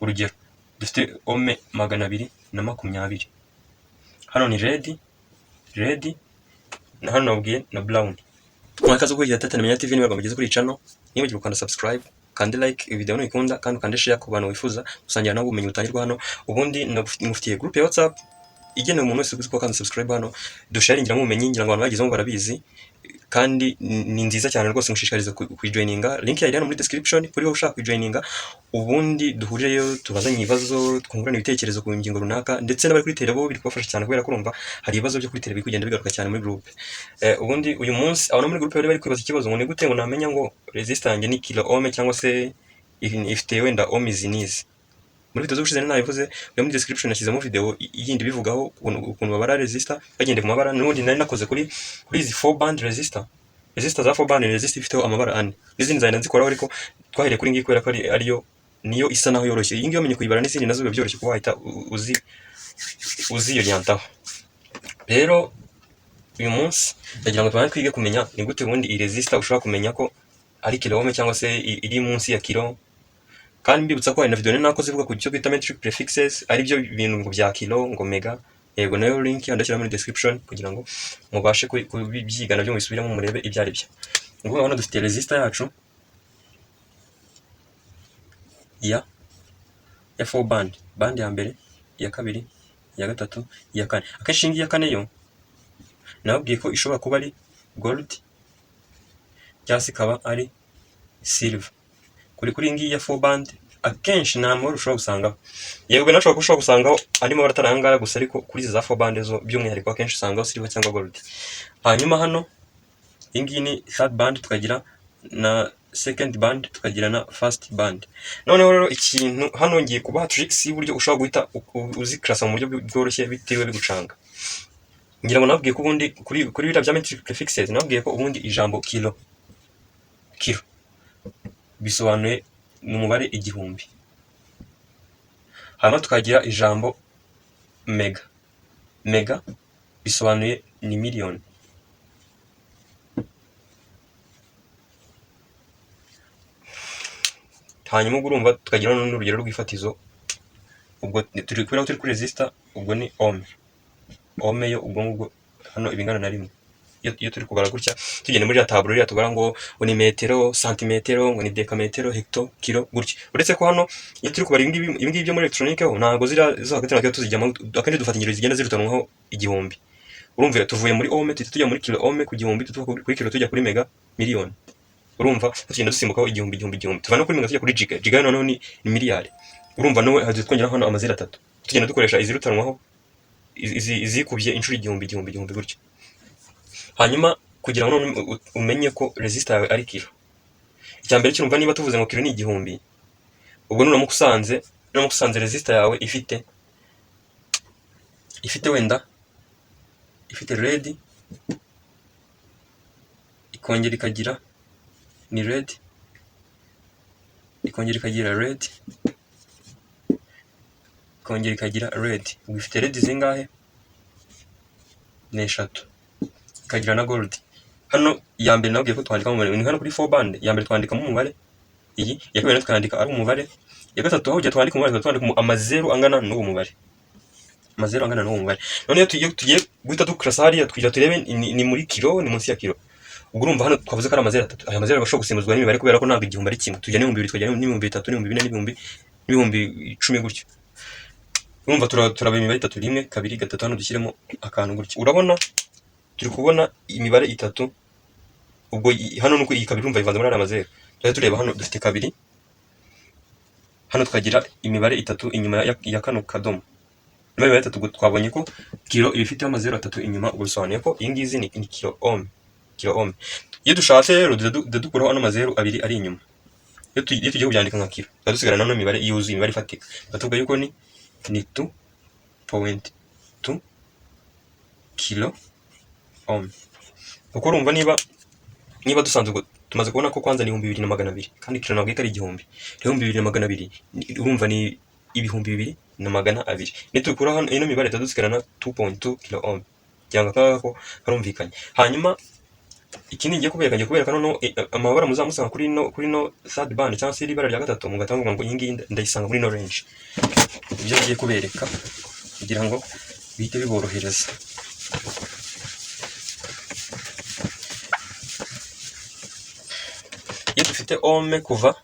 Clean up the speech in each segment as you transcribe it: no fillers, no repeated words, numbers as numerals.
urugero dufite ome 220. hano ni red na hano nabwiye na brown. Mwakaza kugira Tatamenya TV niba bageze kuri channel, niba ugiye gukanda subscribe kandi like video nuyikunda kandi ukande share ku bantu wifuza gusangira nabo ubumenyi butangirwa hano. Ubundi mufitiye group ya WhatsApp igenewe umuntu wese uko kandi subscribe hano, dusharingira mu bumenyi ngira ngo abantu bagezemo barabizi kandi ni nziza cyane rwose. Mushishikariza kujoininga, link yayo hano muri description kuri wowe ushaka kujoininga, ubundi duhurireyo tubazanye ibibazo, twungurana ibitekerezo ku ngingo runaka, ndetse n'abari kuri tele bo biri kubafasha cyane kubera kurumva hari ibibazo byo kuri tele biri kugenda bigaruka cyane muri group. Ubundi uyu munsi abana muri group bari kwibaza ikibazo ngo ni gute ngo namenya ngo resistance yanjye ni kilo ohm cyangwa se ifite wenda ohm zinizi. Muri video z'ubushize nabivuze, muri description nashyizemo video yindi bivugaho ukuntu babara resistor bagende ku mabara. N'ubundi nari nakoze kuri izi 4 band resistor za 4 band resistor ifiteho amabara ane, n'izindi nzajya nzikoraho, ariko twahereye kuri ngiyi kubera ko ariyo niyo isa naho yoroshye. Iyi ngiyi umenye kuyibara, n'izindi nazo biba byoroshye kuba wahita uziyorientaho. Rero uyu munsi ndagira ngo tubane twige kumenya ni gute ubundi iyi resistor ushobora kumenya ko ari kilo ohm cyangwa se iri munsi ya kilo. Kandi mbibutsa ko hari na video nakoze ivuga ku cyo bita metric prefixes, ari byo bintu ngo bya kilo ngo mega. Yego nayo link yandashyira muri description kugira ngo mubashe kubyiga nabyo mubisubiremo murebe ibyo ari byo. Ngo hano dufite resistor yacu ya 4 band ya mbere, ya kabiri, ya gatatu, ya kane. Akenshi ngiyi ya kane yo nabwiye ko ishobora kuba ari gold cyangwa se ikaba ari silver. Kuri ngiyi ya 4 band akenshi nta mubare ushobora gusangaho. Yego ushobora gusangaho andi mabara atarangara gusa, ariko kuri za 4 band zo by'umwihariko akenshi usangaho silver cyangwa gold. Hanyuma hano iyi ngiyi ni third band, tukagira na second band, tukagira na first band. Noneho rero ikintu hano ngiye kubaha tricks y'uburyo ushobora guhita uzikrasa mu buryo bworoshye bitiriwe bigucanga. Ngira ngo nabwiye ko ubundi kuri biriya bya metric prefixes nabwiye ko ubundi ijambo kilo bisobanuye ni umubare 1000. Hano tukagira ijambo mega bisobanuye ni miliyoni. Hanyuma urumva tukagira n'urugero rw'ifatizo, ubwo turi kuri resistor, ubwo ni ohm yo ubwo hano ibingana na rimwe. Iyo turi kubara gutya tugende muri ya taburo ya tubara ngo ni metero, santimetero, ngo ni dekametero, hecto, kilo gutya. Uretse ko hano iyo turi kubara ibingibi byo muri electronique ho ntago zo hagati nabyo tuzijyamo, akenshi dufata ingero zigenda zirutanwaho 1000. Urumva tuvuye muri ohm tujya muri kilo ohm, ku 1000 tuva kuri kilo tujya kuri mega miliyoni. Urumva tugenda dusimbukaho 1000 tuva no kuri mega tujya kuri giga noneho ni miliyari. Urumva no haje twongera hano amazira 3 tugenda dukoresha izirutanwaho izikubye inshuro 1000 gutyo. Hanyuma kugira ngo umenye ko resistor yawe ari kilo, icyambere cyumva niba tuvuze ngo kilo ni 1000, ubwo nuramukusanze resistor yawe ifite wenda ifite red, ikongera ikagira ni red, ikongera ikagira red, ikongera ikagira red. Ubwo ifite red zingahe? Ni 3. Ikagira na gold. Hano ya mbere nabwiye ko twandika mu mubare, ni hano kuri 4 band ya mbere twandikamo umubare, iyi ya kabiri twandika ari umubare, ya gatatu aho twandika umubare twandika amazeru angana n'uwo mubare. None tugiye guhita dukrasa hariya twija turebe ni muri kilo, ni munsi ya kilo. Ubwo urumva hano twavuze ko ari amazeru 3. Aya mazeru agashobora gusimbuzwa n'imibare kubera ko ntabwo igihumbi ari kimwe. Tujya ni 2000, tujya ni 3000, 4000, 1000 gutyo. Urumva turaba imibare 3, 1, 2, 3 hano dushyiremo akantu gutyo. Urabona turi kubona imibare 3. Ubwo hano nuko iyi kabiri urumva ivanze muri amazeru. Tujya tureba hano dufite kabiri, hano tukagira imibare 3 inyuma ya kano kadomo. Imibare 3 twabonye ko kilo ibifite amazeru 3 inyuma, ubwo bisobanuye ko iyi ngizi ni kilo ohm. Iyo dushatse rero dukuraho ano mazeru abiri ari inyuma, iyo tugiye kubyandika nka kilo dusigarana no imibare yuzuye, imibare ifatika. Batuvuga yuko ni 2.2 kilo ohm. Uko urumva niba dusanzwe tumaze kubona ko kwanza ni 2200 kandi kilo nabwo ari 1000. Rero 2200 urumva ni 2200. Nitukura hano ino mibare dusigarana 2.2 kilo ohm. Cyangwa ko harumvikanye. Hanyuma ikindi ngiye kubereka noneho amabara muzamusanga kuri no third band cyangwa se iri bara rya gatatu mugahita muvuga ngo iyi ngiyi ndayisanga muri no range. Ibyo ngiye kubereka kugira ngo bihite biborohereza. Iyo dufite ome kuva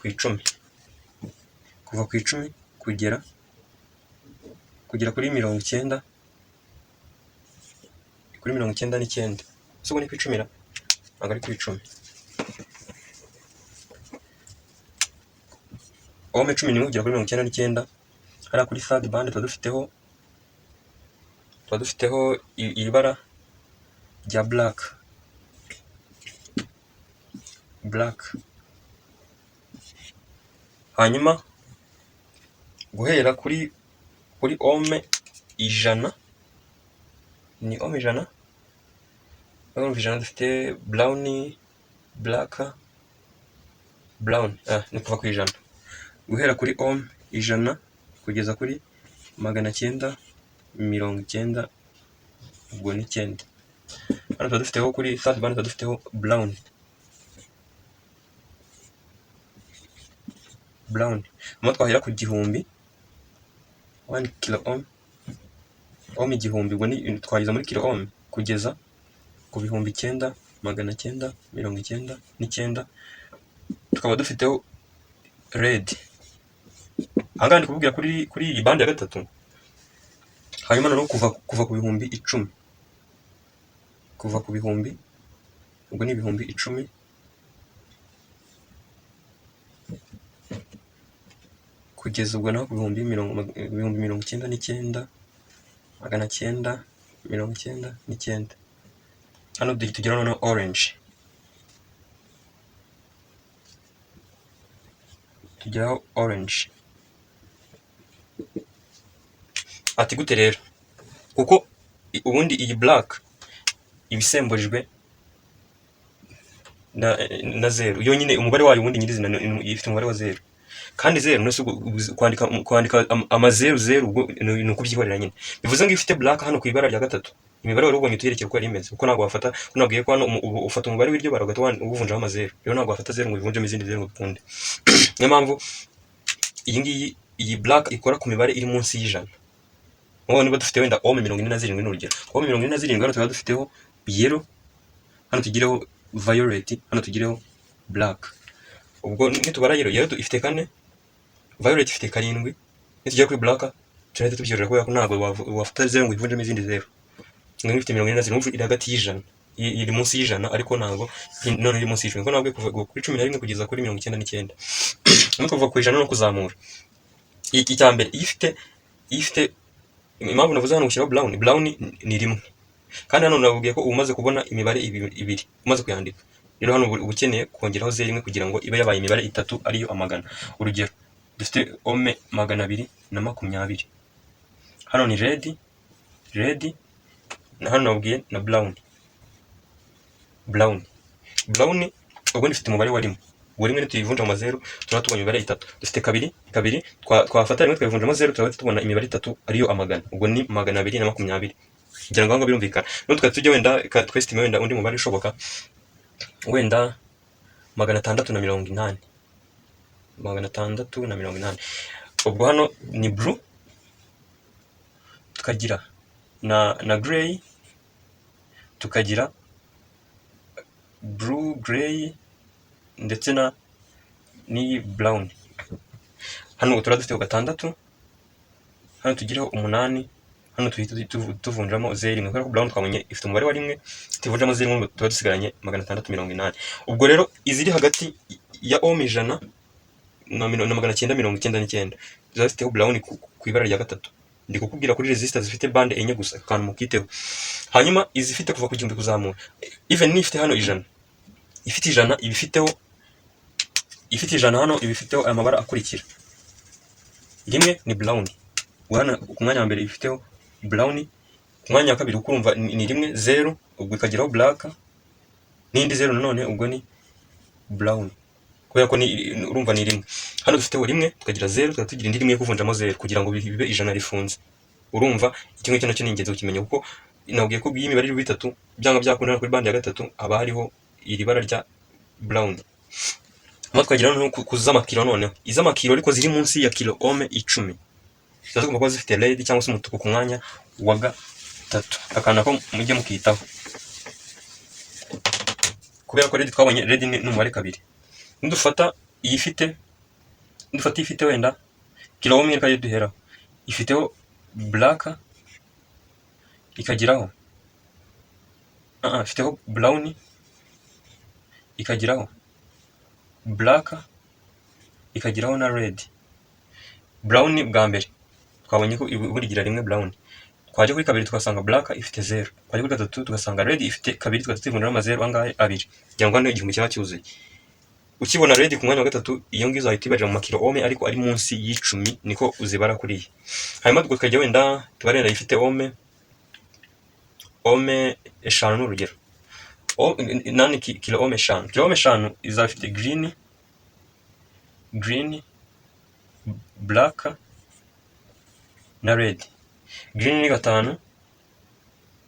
ku icumi, kugera kuri 99, kuri 99, so ni ku icumi ntabwo ari ku icumi. ome 10 kugera kuri 99, hariya kuri third band tuba dufiteho ibara rya black. Hanyuma guhera kuri ome 100, ni ome 100, dufite brown, black, brown, ni kuva ku 100, guhera kuri ome 100 kugeza kuri 990, ubwo ni 9. Hano tuba dufiteho kuri third band tuba dufiteho brown. Hanyuma twahera ku 1000, 1 kilo ohm, ohm 1000, ubwo ni twageza muri kilo ohm kugeza ku 9999, tukaba dufiteho red. Ahangaha ndi kubwira kuri iyi bande ya gatatu. Hanyuma noneho kuva ku 1010, kuva ku 1000, ubwo ni 1010, kugeza ubwo naho ku 99999. Hano tugera noneho orange, tugeraho orange. Ati gute rero, kuko ubundi iyi black ibisemburijwe na 0 yonyine, umubare wayo ubundi nyirizina ifite umubare wa 0, kandi 0 no kwandika amazeru 0, ubwo ni ukubyihorera nyine. Bivuze ngo ifite black hano ku ibara rya gatatu, imibare wari ubonye tuyerekeye uko yari imeze, kuko ntabwo wafata, nabwiye ko hano ufata umubare w'iryo bara ugahita ubuvunjaho amazeru, rero ntabwo wafata 0 ngo ubivunjemo izindi 0 ngo bikunde. Niyo mpamvu iyi black ikora ku mibare iri munsi y'100. Niba dufite wenda ome 47 n'urugero, ome 47 hano tuba dufiteho yellow, hano tugireho violet, hano tugireho black. Ubwo nitubara yellow ifite 4, violet ifite 7, nitujya kuri black turahita tubyorera kubera ko ntabwo wafata 0 ngo ivunjemo izindi 0. Ngo ifite 47 iri hagati y'100, iri munsi y'100, ariko ntabwo none iri munsi y'10, kuko ntabwo kuva kuri 11 kugeza kuri 99. Nuko kuva ku 100 no kuzamura. Icya mbere ifite impamvu navuze hano gushyiraho brown ni rimwe, kandi hano nababwiye ko umaze kubona imibare ibiri umaze kuyandika, rero hano uba ukeneye kongeraho 0 kugira ngo ibe yabaye imibare 3 ariyo amagana. Urugero dufite ome 220, hano ni red, na hano nababwiye na brown. Ubwo ndifite umubare wa rimwe, ubwo rimwe tuyivunja mu mazeru turaba tubona imibare 3. Dufite kabiri twafata rimwe twivunjamo 0 turaba tubona imibare 3 ariyo amagana, ubwo ni 220. Kugira ngo birumvikana, no tukatujya wenda twestime wenda undi mubare ushoboka, wenda 680. Ubwo hano ni blue, tukagira na gray, tukagira blue gray, ndetse ni brown. Hano turaba dufite 6, hano tugireho 8, hano tuhita tuvunjamo 0 kubera ko brown twabonye ifite umubare wa rimwe, tuvunjamo 0 tuba dusigaranye 680. Ubwo rero iziri hagati ya ome 100 na 999 ziba zifiteho brown ku ibara rya gatatu. Ndi kukubwira kuri resistor zifite bande enye gusa, kantu mukiteho. Hanyuma izifite kuva ku 1000 kuzamura, even nifite hano 100, ifite 100 ibifiteho hano ibifiteho amabara akurikira. Rimwe ni brown, wana ku mwanya wa mbere ifiteho brown, ku mwanya wa kabiri ukumva ni rimwe 0, ubwo ikageraho black, n'indi 0 nanone ubwo ni brown, kubera ko urumva ni rimwe. Hano dufiteho rimwe tukagira 0, tukatugira indi rimwe yo kuvunjamo 0 kugira ngo bibe 100 rifunze. urumva iki ngiki nacyo ni ingenzi kukimenya, kuko nabwiye ko iyi mibare iri bitatu byanga byakundana kuri bande ya gatatu haba hariho iri bara rya brown. Hanyuma twagira noneho ku z'amakiro, noneho iz'amakiro ariko ziri munsi ya kilo ome 10 ziba zigomba kuba zifite red cyangwa se umutuku ku mwanya wa gatatu. Akana ko mujye mukitaho, kubera ko red twabonye red ni umubare kabiri. Ndufata iyi ifite wenda kilo ome ikaye duhera ifiteho black, ikagiraho ifiteho brown, ikagiraho black, ikagiraho na red. Brown bwa mbere twabonye ko burigira rimwe brown, twajya kuri kabiri tugasanga black ifite 0, twajya kuri gatatu tugasanga red ifite kabiri, tugatubonera amazeru angahe abiri, kugira ngo hano igihumbi cyaba cyuzuye. Ukibona red ku mwanya wa gatatu, iyo ngizo ahita ibarira mu makilo ome ariko ari munsi y'10, niko uzibara kuriya. Hanyuma tukajya wenda tubarenda ifite ome 5 n'urugero, nani kilo ome 5, kilo ome 5 izaba ifite green, black na red. Green ni 5,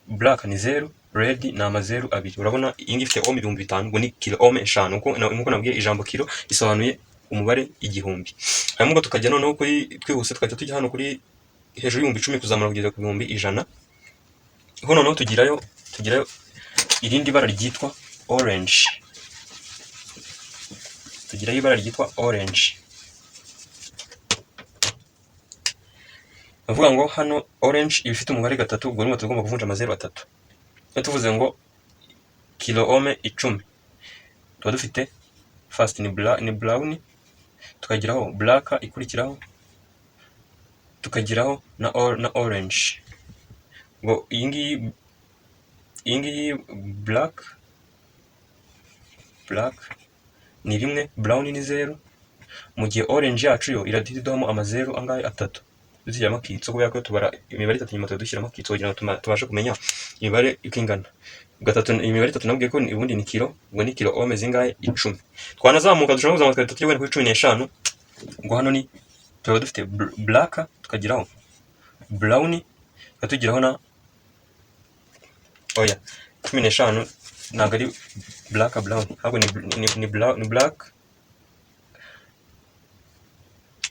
black ni 0, red ni amazeru abiri. Urabona iyi ifite ome 5000, ngo ni kilo ome 5, nkuko nabwiye ijambo kilo isobanuye umubare igihumbi. Hanyuma tukajya noneho kuri twihuse tukajya tujya hano kuri hejuru y'ibihumbi 10 kuzamura kugeza ku bihumbi 100. Ho noneho tugirayo irindi bara ryitwa orange, tugirayo ibara ryitwa orange. Bavuga ngo hano orange iba ifite umubare gatatu, ubwo nimwe tugomba kuvunja amazeru atatu. Iyo tuvuze ngo kilo ome 10 tuba dufite first ni brown, tukagiraho black ikurikiraho, tukagiraho na orange. Ngo iyi ngiyi black ni 1, brown ni 0, mu gihe orange yacu yo iradididamo amazeru angahe atatu, dushyiramo akitso, kubera ko tubara imibare itatu nyuma dushyiramo akitso kugira ngo tubashe kumenya imibare uko ingana. Gatatu, imibare itatu nabwiye ko ubundi ni kilo, ubwo ni kilo ome zingahe 10. Twanazamuka dushobora kuzamuka gatatu wenda kuri 15, ngo hano ni tuba dufite black, tukagiraho brown, tukagiraho na 15 ntabwo ari black brown, ahubwo ni black,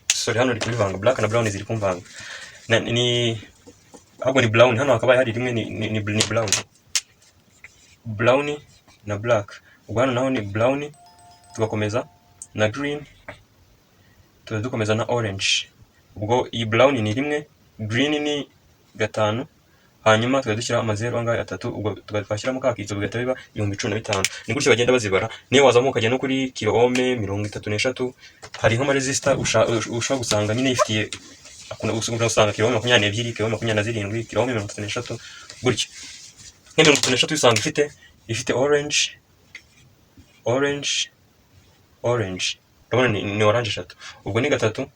sorry hano uri kubivanga, black na brown ziri kumvanga, ahubwo ni brown. Hano hakaba hari rimwe ni brown na black, ubwo hano naho ni brown, tugakomeza na green, dukomeza na orange. Ubwo iyi brown ni 1, green ni 5, hanyuma tukadushyira amazeru angahe atatu, ubwo tukashyiramo kakitso bigahita biba 1015. Ni gutyo bagenda bazibara. Niyo wazamuka ukajya no kuri kilo ome 33, hari nk'ama resistor ushaka gusanga nyine ifitiye usanga kilo ome 22, kilo ome 27, kilo ome 33, gutyo. Nk'imwe 33 usanga ifite orange, urabona ni orange 3, ubwo ni gatatu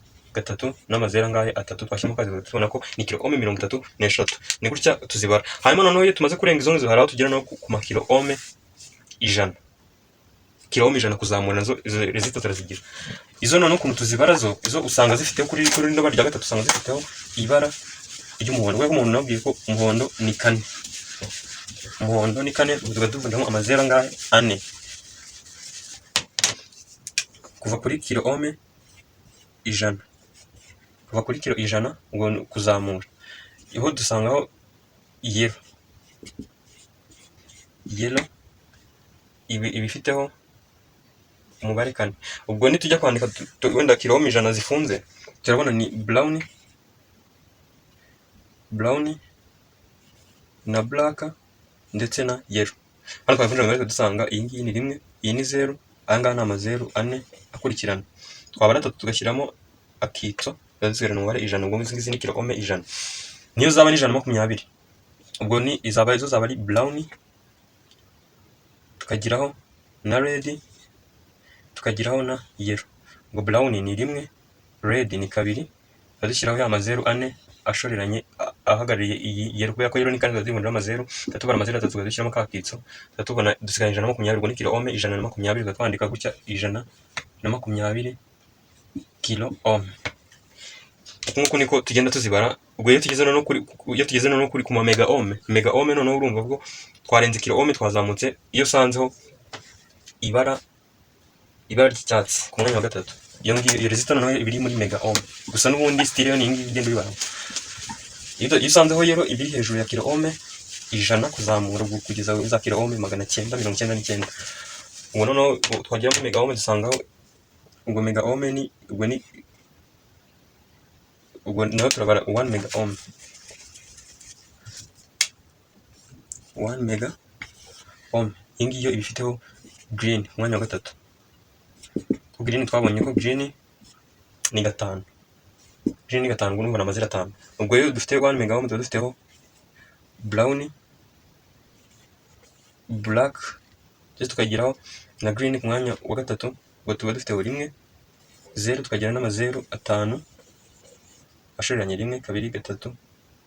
n'amazeru angahe atatu, twashyiramo kazi tubona ko ni kilo ome 33. Ni gutya tuzibara. Hanyuma noneho iyo tumaze kurenga izo ngizo haraho tugera no ku makilo ome 100, kilo ome 100 kuzamura nazo resistor turazigira. Izo noneho ukuntu tuzibara zo usanga zifite kuri rino bara rya gatatu, usanga zifiteho ibara ry'umuhondo. Kuko umuntu nabwiye ko umuhondo ni 4, umuhondo ni 4, tugavunjamo amazeru angahe 4, kuva kuri kilo ome 100, kuva kuri kilo 100 ngo kuzamura. Iho dusangaho yellow ibifiteho umubare 4. Ubwo nitujya kwandika wenda kilo ome 100 zifunze, turabona ni brown na black ndetse na yellow. Hano twavunja ngo dusanga iyi ngiyi ni 1, iyi ni 0, anga ni amazeru 4 akurikirana. Twabara 3 tugashyiramo akitso, bazigera umubare 100, ubwo ngizi ni kilo ome 100. Niyo zaba ni 120, ubwo ni izo zaba ari brown, tukagiraho na red, tukagiraho na yellow. Ngo brown ni 1, red ni 2, badushyiraho ya mazeru 4 ashoreranye ahagarariye iyi yellow, kubera ko yellow ni kandi tuzibonera amazeru, tatubara amazeru 3 tukadushyiramo kakitso, tatubona dusiganye 120, ubwo ni kilo ome 120, gatwandika gutya 120 kilo ome. uku niko tugenda tuzibara. Ubwo iyo tugeze no kuri ku mega ohme noneho urumva ubwo twarenze kilo ohme twazamutse. Iyo sanzeho ibara ry'icyatsi ku mwanya wa gatatu, iyo resistor noneho ibiri muri mega ohme, gusa n'ubundi style ni ingi igenda ibara. Iyo usanzeho rero ibiri hejuru ya kilo ohme 100 kuzamura kugeza za kilo ohme 999. Ubwo noneho twagera muri mega ohme dusangaho ubwo mega ohme ni ubwo naho turabara 1 mega ohme. 1 mega ohme ingi yo ibifiteho green ku mwanya wa gatatu. Ku green twabonye ko green ni 5. Green ni 5 ngo numva amazira 5. Ubwo rero dufite 1 mega ohme dufiteho brown, black, tukagiraho na green ku mwanya wa gatatu. Ubwo tuba dufiteho 1 0, tukagira n'amazeru 5 ashoreranye 1 2 3,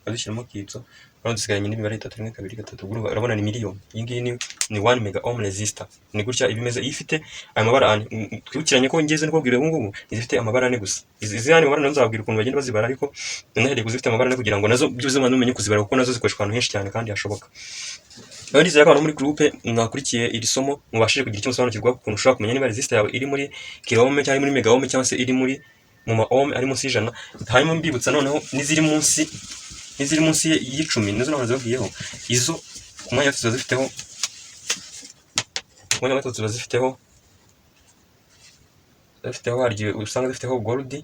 badushyiramo kitso none dusigaranye n'imibare 3 1 2 3. Urabona ni miliyoni. Iyi ngiyi ni 1 mega ohm resistor. Ni gutya ibimeze. Ifite aya mabara ane. Twibukiranye ko ngeze no kubwira ubu ngubu izifite amabara ane gusa. Izi hano mabara nzabwira ukuntu bagenda bazibara, ariko nahereye kuzifite amabara ane kugira ngo nazo byuze umenye kuzibara, kuko nazo zikoreshwa ahantu henshi cyane kandi hashoboka. Abandi zira abantu muri groupe mwakurikiye iri somo mubashije kugira icyo musobanukirwa ukuntu ushobora kumenya niba resistor yawe iri muri kilo ohm cyangwa muri mega ohm cyangwa se iri muri mu ma ohm ari munsi y'ijana. Hanyuma mbibutsa noneho n'iziri munsi y'icumi nizo nabanze babwiyeho. Izo ku mwanya tuzo zifiteho hargiye usanga zifiteho gold,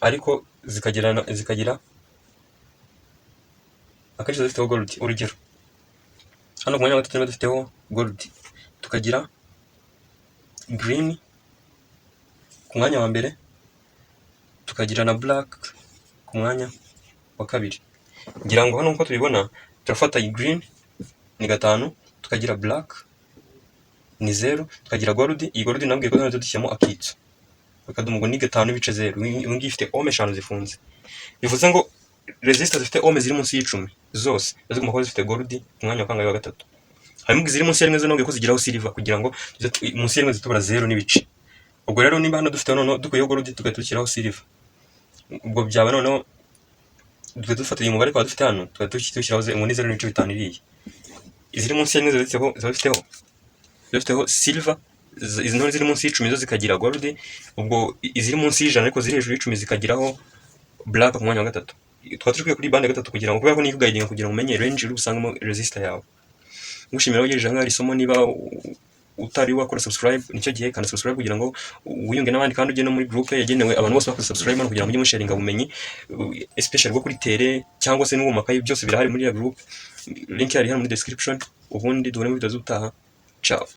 ariko zikagira akenshi zifiteho gold. Urugero hano ku mwanya wa gatatu dufiteho gold, tukagira green ku mwanya wa mbere, tukagira na black ku mwanya wa kabiri. Ngira ngo hano uko tubibona turafata green ni 5, tukagira black ni 0, tukagira gold. Iyi gold nabwiye ko nazo dushyamo akitso akadumu ni 5 ibice 0. Iyi ngiyi ifite ohm 5 zifunze, bivuze ngo resistor zifite ohm ziri munsi y'icumi zose zigomba kuba zifite gold ku mwanya wa kangahe wa gatatu. Hanyuma ziri munsi y'imwe zo nabwiye ko zigiraho silver kugira ngo munsi y'imwe zitubura 0 n'ibice. Ubwo rero niba hano dufite noneho dukuyeho gold tugatukiraho silver, ubwo byaba noneho dufata uyu mubare kwa dufite hano tugatukiraho 0.5 iriya. Iziri munsi y'imwe zifiteho silver, izi nto ziri munsi y'icumi zo zikagira gold. Ubwo iziri munsi y'ijana ariko ziri hejuru y'icumi zikagiraho black ku mwanya wa gatatu. Twatuje kuri bande ya gatatu kugira ngo kubera ko niyo guiding kugira ngo umenye range uri usangamo resistor yawe. Ngushimira wagejeje hanga isomo. Niba utari wakora subscribe nicyo gihe kana subscribe kugira ngo wiyunge n'abandi, kandi ugende muri group yagenewe abantu bose bakoze subscribe kugira ngo mujye musharinga ubumenyi, especially bwo kuri tele cyangwa se n'ubu makayi byose birahari muri ya group. Link yari hano muri description. Ubundi duhore mu video z'utaha. Ciao.